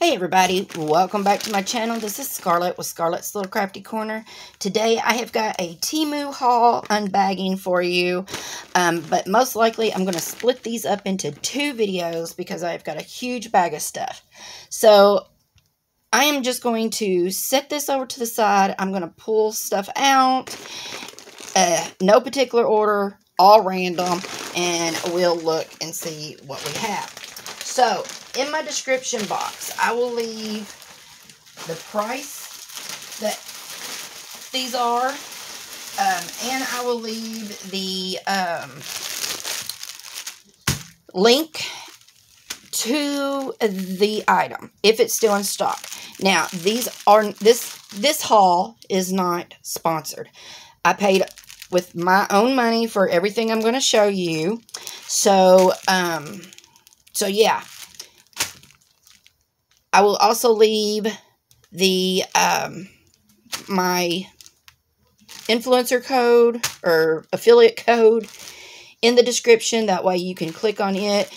Hey everybody, welcome back to my channel. This is Scarlet with Scarlet's Little Crafty Corner. Today I have got a Temu haul unbagging for you, but most likely I'm going to split these up into two videos because I've got a huge bag of stuff. So I am just going to set this over to the side. I'm going to pull stuff out, no particular order, all random, and we'll look and see what we have. So in my description box, I will leave the price that these are, and I will leave the link to the item if it's still in stock. Now, this haul is not sponsored. I paid with my own money for everything I'm going to show you. So yeah. I will also leave the my influencer code or affiliate code in the description. That way you can click on it.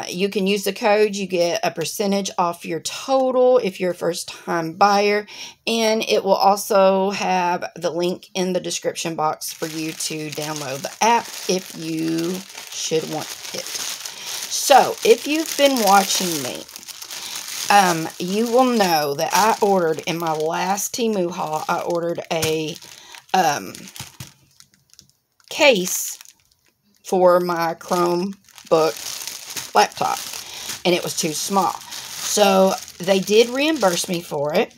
You can use the code. You get a percentage off your total if you're a first-time buyer. And it will also have the link in the description box for you to download the app if you should want it. So, if you've been watching me, you will know that I ordered in my last Temu haul, I ordered a case for my Chromebook laptop, and it was too small. So they did reimburse me for it,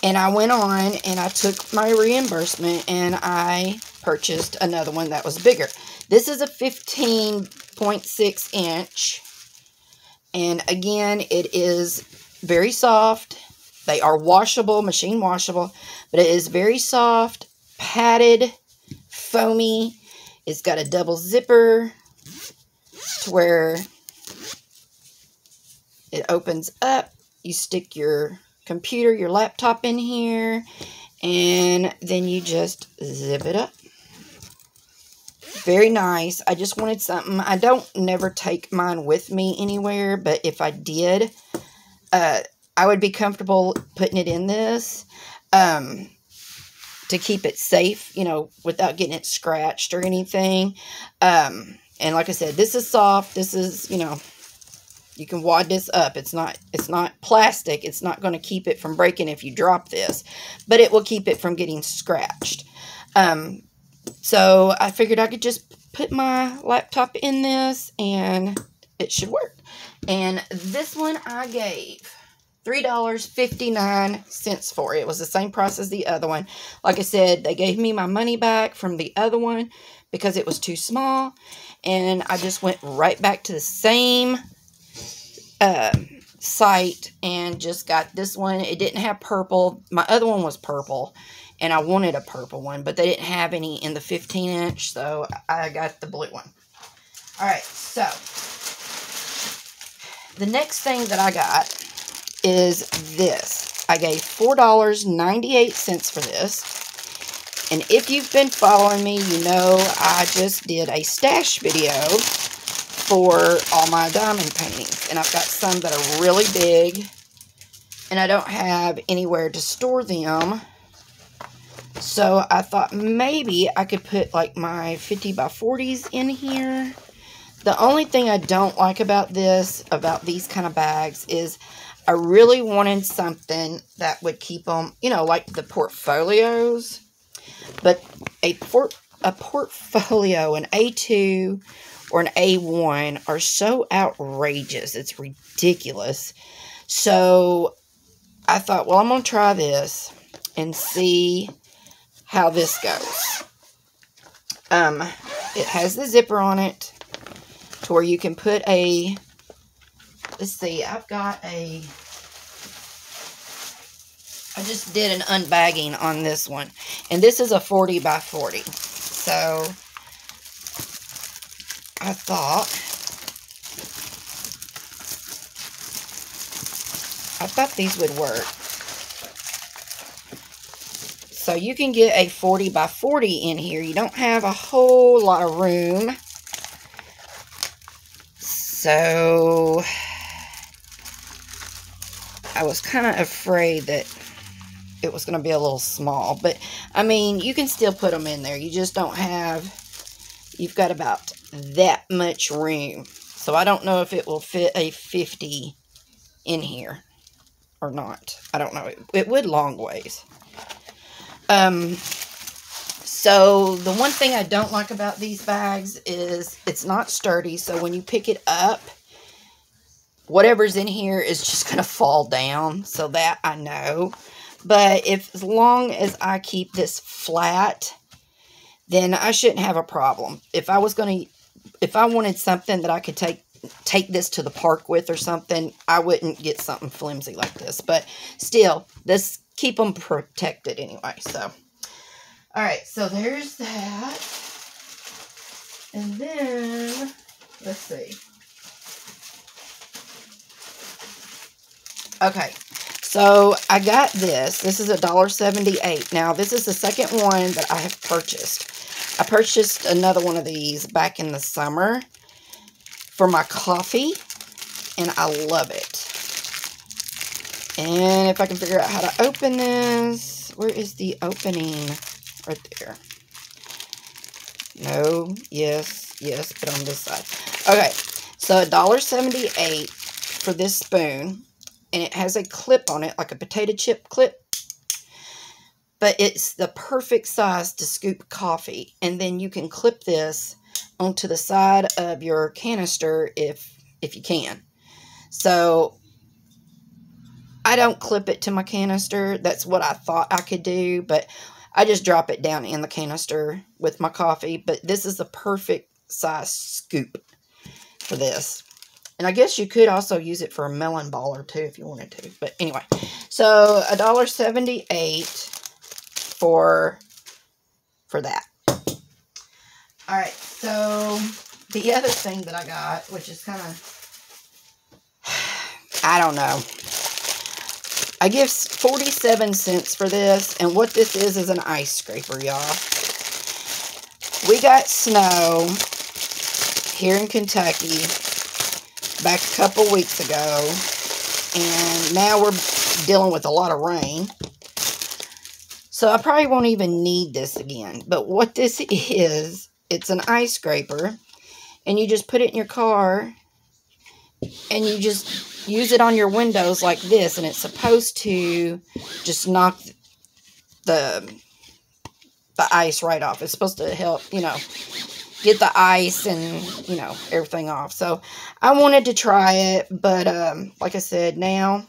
and I went on and I took my reimbursement and I purchased another one that was bigger. This is a 15.6 inch. And again, it is very soft. They are washable, machine washable, but it is very soft, padded, foamy. It's got a double zipper to where it opens up. You stick your computer, your laptop in here, and then you just zip it up. Very nice. I just wanted something. I don't never take mine with me anywhere, but if I did, I would be comfortable putting it in this to keep it safe, you know, without getting it scratched or anything. And like I said, this is soft. This is, you know, you can wad this up. It's not plastic. It's not going to keep it from breaking if you drop this, but it will keep it from getting scratched. So I figured I could just put my laptop in this and it should work. And this one I gave $3.59 for. It was the same price as the other one. Like I said, they gave me my money back from the other one because it was too small. And I just went right back to the same site and just got this one. It didn't have purple. My other one was purple. And I wanted a purple one, but they didn't have any in the 15-inch, so I got the blue one. Alright, so the next thing that I got is this. I gave $4.98 for this. And if you've been following me, you know I just did a stash video for all my diamond paintings. And I've got some that are really big, and I don't have anywhere to store them. So I thought maybe I could put like my 50 by 40s in here. The only thing I don't like about these kind of bags is I really wanted something that would keep them, you know, like the portfolios. But a portfolio, an A2 or an A1 are so outrageous. It's ridiculous. So I thought, well, I'm going to try this and see how this goes. It has the zipper on it to where you can put a, let's see, I just did an unbagging on this one. And this is a 40 by 40. So I thought these would work. So you can get a 40 by 40 in here. You don't have a whole lot of room. So I was kind of afraid that it was going to be a little small. But, I mean, you can still put them in there. You just don't have, you've got about that much room. So, I don't know if it will fit a 50 in here or not. I don't know. It would long ways. So, the one thing I don't like about these bags is it's not sturdy. So, when you pick it up, whatever's in here is just going to fall down. So, that I know. But as long as I keep this flat, then I shouldn't have a problem. If I wanted something that I could take this to the park with or something, I wouldn't get something flimsy like this. But still, this keep them protected anyway. So, all right. So there's that. And then, let's see. Okay. So, I got this. This is $1.78. Now, this is the second one that I have purchased. I purchased another one of these back in the summer for my coffee, and I love it. And if I can figure out how to open this, where is the opening? Right there. No, yes, but on this side. Okay, so $1.78 for this spoon. And it has a clip on it, like a potato chip clip. But it's the perfect size to scoop coffee. And then you can clip this onto the side of your canister if you can. So, I don't clip it to my canister. That's what I thought I could do. But I just drop it down in the canister with my coffee. But this is the perfect size scoop for this. And I guess you could also use it for a melon baller too if you wanted to. But anyway, so $1.78 for that. All right, so the other thing that I got, which is kind of, I don't know. I give 47 cents for this, and what this is an ice scraper, y'all. We got snow here in Kentucky back a couple weeks ago, and now we're dealing with a lot of rain. So I probably won't even need this again. But what this is, it's an ice scraper, and you just put it in your car, and you just use it on your windows like this, and it's supposed to just knock the ice right off. It's supposed to help, you know, get the ice and, you know, everything off. So, I wanted to try it, but, like I said, now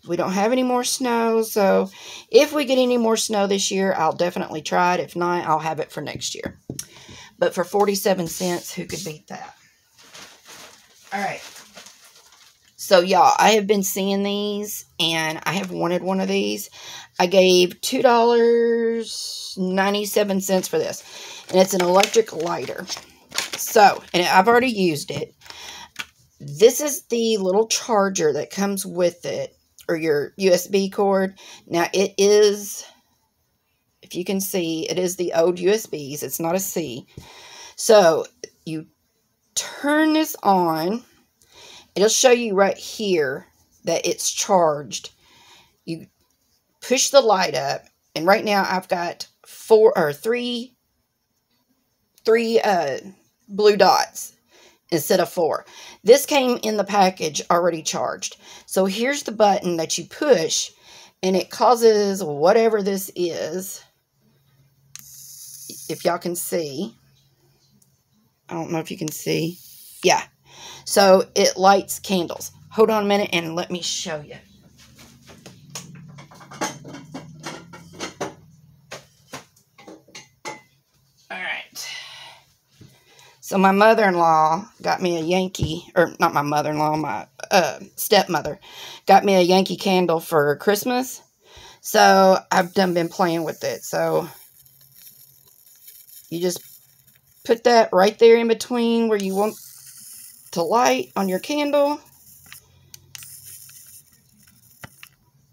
we don't have any more snow. So, if we get any more snow this year, I'll definitely try it. If not, I'll have it for next year. But for 47 cents, who could beat that? All right. So, y'all, I have been seeing these, and I have wanted one of these. I gave $2.97 for this. And it's an electric lighter. So, and I've already used it. This is the little charger that comes with it, or your USB cord. Now, it is, if you can see, it is the old USBs. It's not a C. So, you turn this on. It'll show you right here that it's charged. You push the light up, and right now I've got three blue dots instead of 4. This came in the package already charged. So here's the button that you push, and it causes whatever this is. If y'all can see. I don't know if you can see. Yeah. So it lights candles. Hold on a minute and let me show you. So my mother-in-law got me a Yankee, or not my mother-in-law, my stepmother got me a Yankee candle for Christmas. So I've been playing with it. So you just put that right there in between where you want to light on your candle.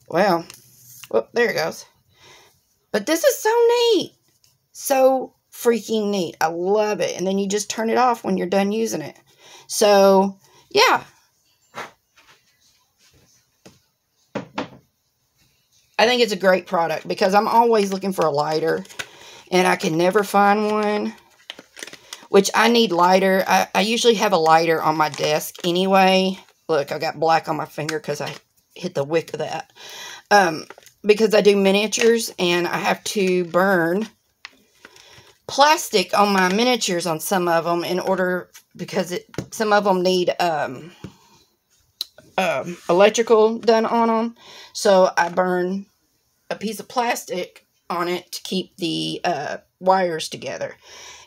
Well, oh, there it goes. But this is so neat. So freaking neat. I love it. And then you just turn it off when you're done using it. So, yeah. I think it's a great product because I'm always looking for a lighter and I can never find one, which I need lighter. I usually have a lighter on my desk anyway. Look, I got black on my finger because I hit the wick of that. Because I do miniatures and I have to burn plastic on my miniatures on some of them in order, because some of them need electrical done on them. So I burn a piece of plastic on it to keep the wires together.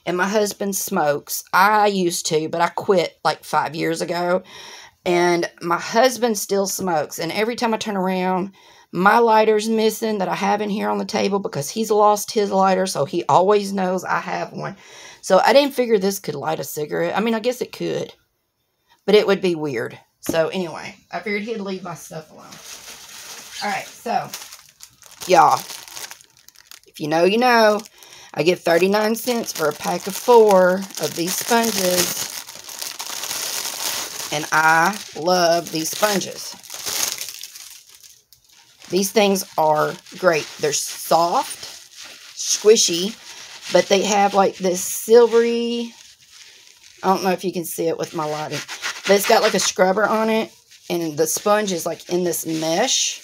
And my husband smokes. I used to, but I quit like 5 years ago. And my husband still smokes. And every time I turn around, my lighter's missing that I have in here on the table because he's lost his lighter. So he always knows I have one. So I didn't figure this could light a cigarette. I mean, I guess it could. But it would be weird. So anyway, I figured he'd leave my stuff alone. Alright, so, y'all, if you know, you know. I get 39 cents for a pack of 4 of these sponges. And I love these sponges. These things are great. They're soft, squishy, but they have like this silvery, I don't know if you can see it with my lighting, but it's got like a scrubber on it, and the sponge is like in this mesh.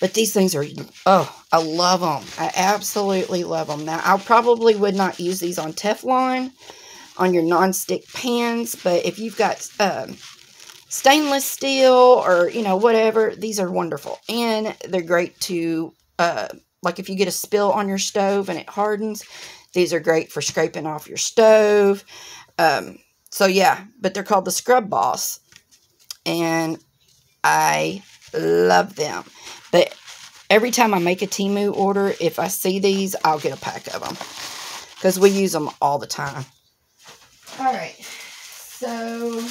But these things are, oh, I love them. I absolutely love them. Now, I probably would not use these on Teflon, on your non-stick pans, but if you've got stainless steel or, you know, whatever, these are wonderful. And they're great to, like if you get a spill on your stove and it hardens, these are great for scraping off your stove. So, yeah, but they're called the Scrub Boss, and I love them. But every time I make a Temu order, if I see these, I'll get a pack of them. Because we use them all the time. Alright. So,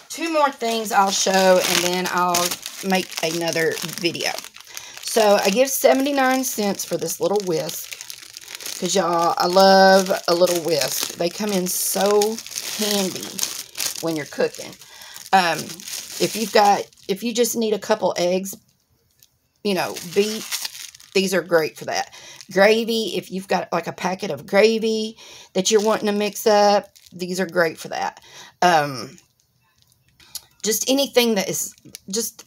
2 more things I'll show, and then I'll make another video. So, I give 79 cents for this little whisk. Because, y'all, I love a little whisk. They come in so handy when you're cooking. If you just need a couple eggs, you know, beat, these are great for that. Gravy, if you've got like a packet of gravy that you're wanting to mix up, these are great for that. Just anything that is just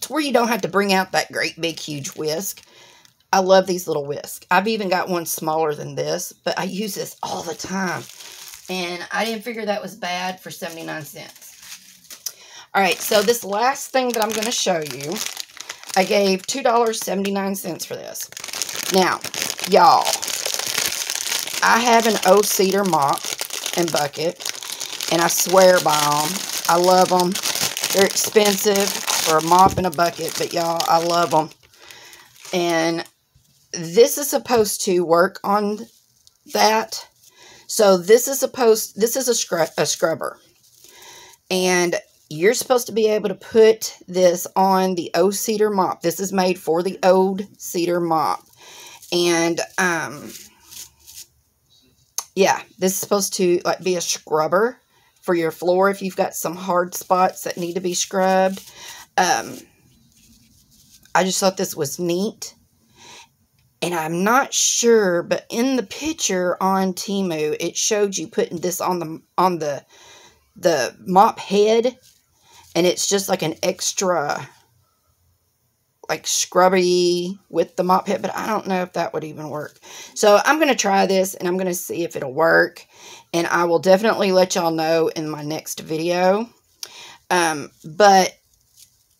to where you don't have to bring out that great big huge whisk. I love these little whisks. I've even got one smaller than this, but I use this all the time. And I didn't figure that was bad for 79 cents. Alright, so this last thing that I'm going to show you, I gave $2.79 for this. Now, y'all, I have an old cedar mop and bucket, and I swear by them. I love them. They're expensive for a mop and a bucket, but y'all, I love them. And this is supposed to work on that. So this is a scrubber. And you're supposed to be able to put this on the old cedar mop. This is made for the old cedar mop. And, yeah, this is supposed to, like, be a scrubber for your floor if you've got some hard spots that need to be scrubbed. I just thought this was neat. And I'm not sure, but in the picture on Temu, it showed you putting this on the mop head. And it's just like an extra, like, scrubby with the mop head. But I don't know if that would even work. So I'm going to try this, and I'm going to see if it'll work. And I will definitely let y'all know in my next video. But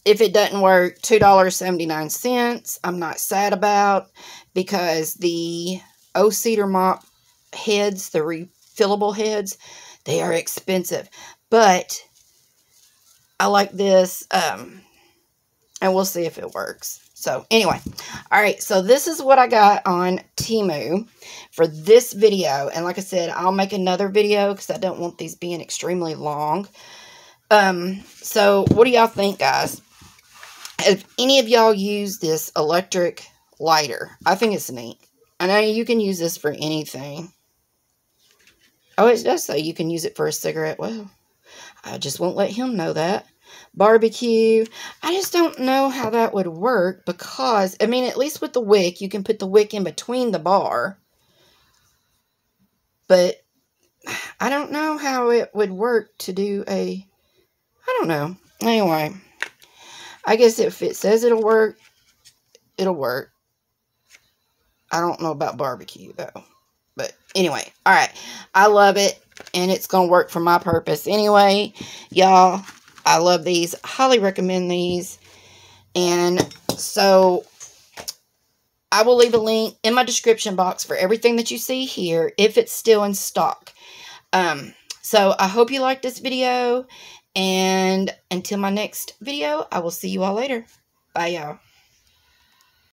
if it doesn't work, $2.79, I'm not sad about. Because the old cedar mop heads, the refillable heads, they are expensive. But I like this, and we'll see if it works. So, anyway. Alright, so this is what I got on Temu for this video. And like I said, I'll make another video because I don't want these being extremely long. So, what do y'all think, guys? Have any of y'all use this electric lighter? I think it's neat. I know you can use this for anything. Oh, it does say you can use it for a cigarette. Well, I just won't let him know that. barbecue. I just don't know how that would work because, I mean, at least with the wick, you can put the wick in between the bar. But I don't know how it would work to do a, I don't know. Anyway, I guess if it says it'll work, it'll work. I don't know about barbecue, though. But anyway, all right. I love it, and it's going to work for my purpose anyway. Y'all, I love these. Highly recommend these. And so I will leave a link in my description box for everything that you see here if it's still in stock. So I hope you liked this video. And until my next video, I will see you all later. Bye, y'all.